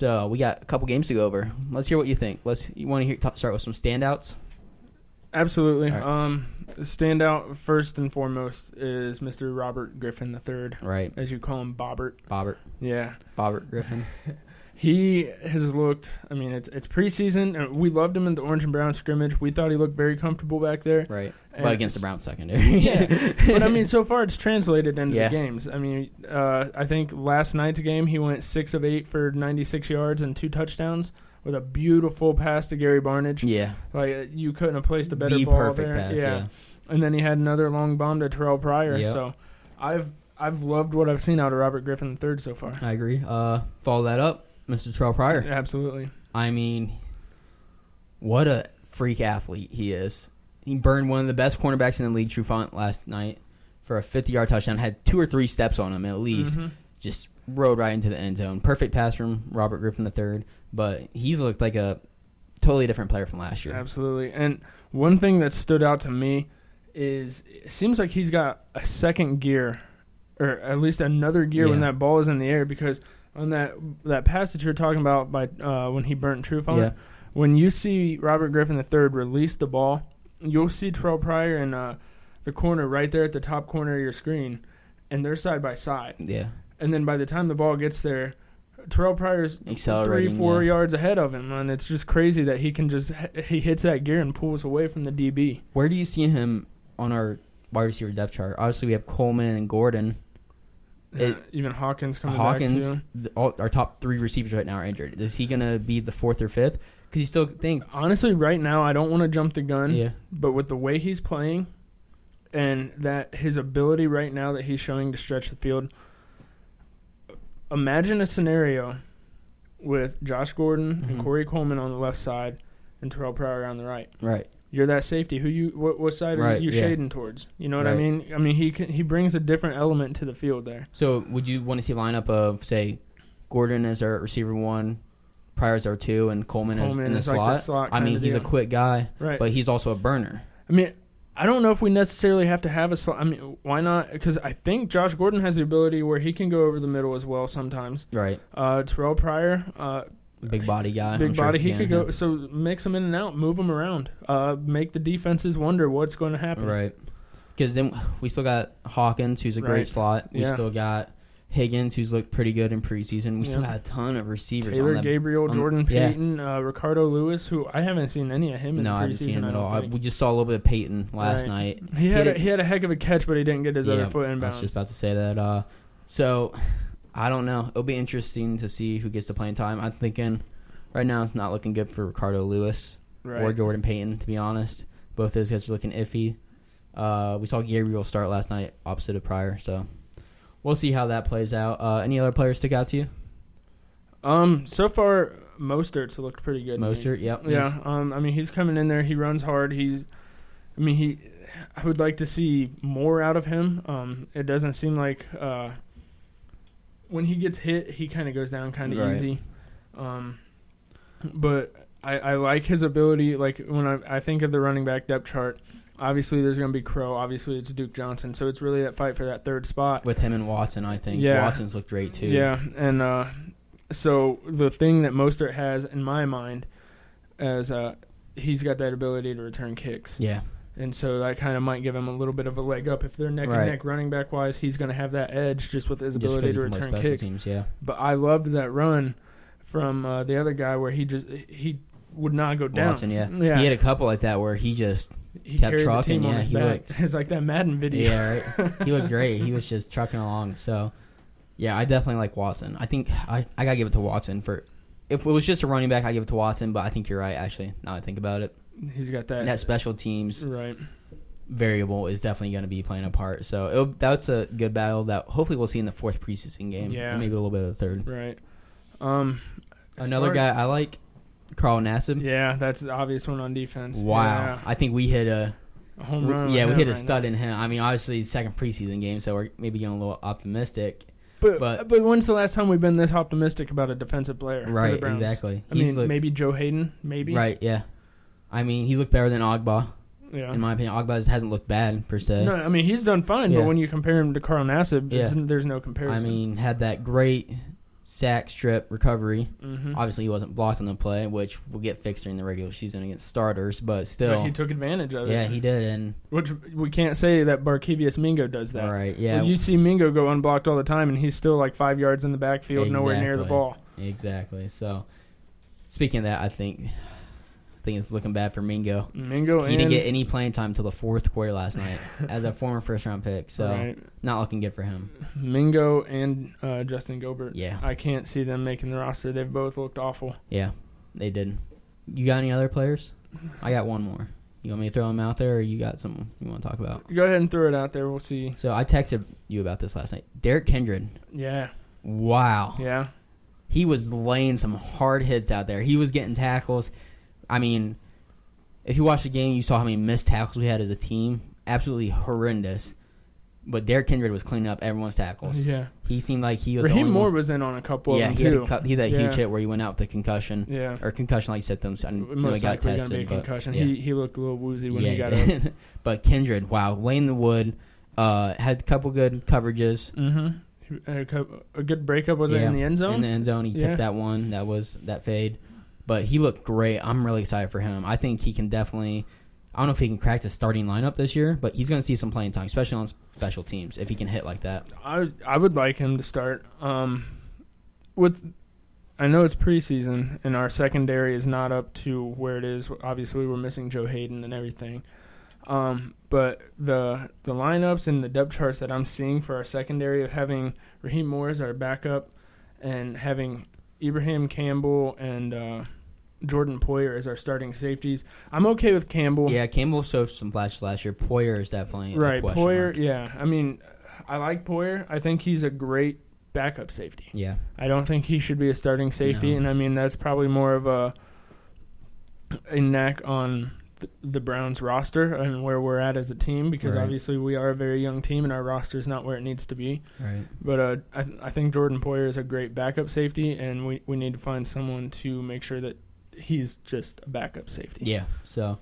So we got a couple games to go over. Let's hear what you think. You want to start with some standouts? Absolutely. Right. Standout first and foremost is Mr. Robert Griffin III. Right. As you call him, Bobbert. Yeah. Bobbert Griffin. He has looked, I mean, it's preseason, and we loved him in the orange and brown scrimmage. We thought he looked very comfortable back there. Right. But against the Brown secondary. Yeah. But, I mean, so far it's translated into the games. I mean, I think last night's game he went 6 of 8 for 96 yards and 2 touchdowns with a beautiful pass to Gary Barnidge. Yeah. Like, you couldn't have placed a better ball perfect there. pass, yeah. And then he had another long bomb to Terrell Pryor. Yep. So I've loved what I've seen out of Robert Griffin III so far. I agree. Follow that up, Mr. Terrell Pryor. Absolutely. I mean, what a freak athlete he is. He burned one of the best cornerbacks in the league, Trufant, last night for a 50-yard touchdown. Had 2 or 3 steps on him at least. Mm-hmm. Just rode right into the end zone. Perfect pass from Robert Griffin III. But he's looked like a totally different player from last year. Absolutely. And one thing that stood out to me is it seems like he's got a second gear, or at least another gear when that ball is in the air, because on that pass that you're talking about by when he burnt Trufant, when you see Robert Griffin III release the ball, you'll see Terrell Pryor in the corner right there at the top corner of your screen, and they're side by side. Yeah. And then by the time the ball gets there, Terrell Pryor's 3-4 yards ahead of him, and it's just crazy that he hits that gear and pulls away from the DB. Where do you see him on our wide receiver depth chart? Obviously, we have Coleman and Gordon. Even Hawkins coming back too. Our top 3 receivers right now are injured. Is he going to be the 4th or 5th? Because you still think... Honestly, right now, I don't want to jump the gun, but with the way he's playing and that his ability right now that he's showing to stretch the field, imagine a scenario with Josh Gordon and Corey Coleman on the left side and Terrell Pryor on the right. Right. You're that safety. What side are you shading towards? You know what I mean? I mean, he brings a different element to the field there. So would you want to see a lineup of, say, Gordon as our receiver 1, Pryor as our 2, and Coleman as in the slot? Like the slot. I mean, he's a quick guy, but he's also a burner. I mean, I don't know if we necessarily have to have a slot. I mean, why not? Because I think Josh Gordon has the ability where he can go over the middle as well sometimes. Right. Terrell Pryor, big body guy. Big body. He could go. So mix him in and out, move him around, make the defenses wonder what's going to happen. Right. Because then we still got Hawkins, who's a great slot. We still got Higgins, who's looked pretty good in preseason. We still got a ton of receivers. Taylor Gabriel, Jordan Payton, Ricardo Lewis, who I haven't seen any of him in preseason. No, I haven't seen him at all. We just saw a little bit of Payton last night. He had a heck of a catch, but he didn't get his other foot inbounds. I was just about to say that. So, I don't know. It'll be interesting to see who gets the playing time. I'm thinking right now it's not looking good for Ricardo Lewis or Jordan Payton, to be honest. Both those guys are looking iffy. We saw Gabriel start last night opposite of Pryor, so we'll see how that plays out. Any other players stick out to you? So far, Mostert's looked pretty good. Mostert, yep. Yeah. I mean, he's coming in there. He runs hard. I would like to see more out of him. It doesn't seem like when he gets hit, he kind of goes down kind of easy. But I like his ability. Like, when I think of the running back depth chart, obviously there's going to be Crow. Obviously it's Duke Johnson. So it's really that fight for that 3rd spot. With him and Watson, I think. Yeah. Watson's looked great too. Yeah, and so the thing that Mostert has in my mind is he's got that ability to return kicks. Yeah. And so that kind of might give him a little bit of a leg up. If they're neck and neck running back wise, he's going to have that edge just with his ability to return kicks. Teams, But I loved that run from the other guy where he would not go down. Watson, yeah. He had a couple like that where he kept trucking. The team on his back. It's like that Madden video. Yeah, right. He looked great. He was just trucking along. So, yeah, I definitely like Watson. I think I got to give it to Watson for. If it was just a running back, I give it to Watson. But I think you're right. Actually, now I think about it, he's got that special teams variable is definitely going to be playing a part. So that's a good battle that hopefully we'll see in the 4th preseason game. Yeah, and maybe a little bit of the 3rd. Right. Another guy I like, Carl Nassib. Yeah, that's the obvious one on defense. Wow. Yeah. I think we hit a home run. Yeah, we hit a stud in him. I mean, obviously, 2nd preseason game, so we're maybe getting a little optimistic. But when's the last time we've been this optimistic about a defensive player? Right, for the Browns? Exactly. I mean, maybe Joe Hayden, maybe. Right, yeah. I mean, he looked better than Ogba. Yeah. In my opinion, Ogba hasn't looked bad, per se. No, I mean, he's done fine, but when you compare him to Carl Nassib, there's no comparison. I mean, had that great sack, strip, recovery. Obviously, he wasn't blocked on the play, which will get fixed during the regular season against starters, but still. But he took advantage of it. Yeah, he did. Which we can't say that Barkevious Mingo does that. Right, yeah. Well, you see Mingo go unblocked all the time, and he's still like 5 yards in the backfield, nowhere near the ball. Exactly. So, speaking of that, I think it's looking bad for Mingo. He didn't get any playing time until the fourth quarter last night as a former first-round pick, so not looking good for him. Mingo and Justin Gilbert. Yeah. I can't see them making the roster. They've both looked awful. Yeah, they did. You got any other players? I got one more. You want me to throw them out there, or you got something you want to talk about? Go ahead and throw it out there. We'll see. So I texted you about this last night. Derek Kindred. Yeah. Wow. Yeah. He was laying some hard hits out there. He was getting tackles. I mean, if you watched the game, you saw how many missed tackles we had as a team. Absolutely horrendous. But Derek Kindred was cleaning up everyone's tackles. Yeah. He seemed like he was Raheem Moore was in on a couple of them, too. He had that huge hit where he went out with the concussion. Yeah. Or concussion-like symptoms. And most got likely tested. Going to be a concussion. Yeah. He looked a little woozy when he got up. But Kindred, wow, laying the wood. Had a couple good coverages. Mm-hmm. A good breakup, was it in the end zone? In the end zone. He took that one. That was that fade. But he looked great. I'm really excited for him. I think he can definitely – I don't know if he can crack the starting lineup this year, but he's going to see some playing time, especially on special teams, if he can hit like that. I would like him to start. I know it's preseason, and our secondary is not up to where it is. Obviously, we're missing Joe Hayden and everything. But the lineups and the depth charts that I'm seeing for our secondary of having Raheem Moore as our backup and having Ibrahim Campbell and Jordan Poyer as our starting safeties, I'm okay with Campbell. Yeah, Campbell showed some flashes last year. Poyer is definitely right. A question Poyer, mark. Yeah. I mean, I like Poyer. I think he's a great backup safety. Yeah. I don't think he should be a starting safety, No. and I mean that's probably more of a knack on the Browns roster and where we're at as a team, because obviously we are a very young team and our roster is not where it needs to be. Right. But I think Jordan Poyer is a great backup safety, and we need to find someone to make sure that he's just a backup safety. Yeah. So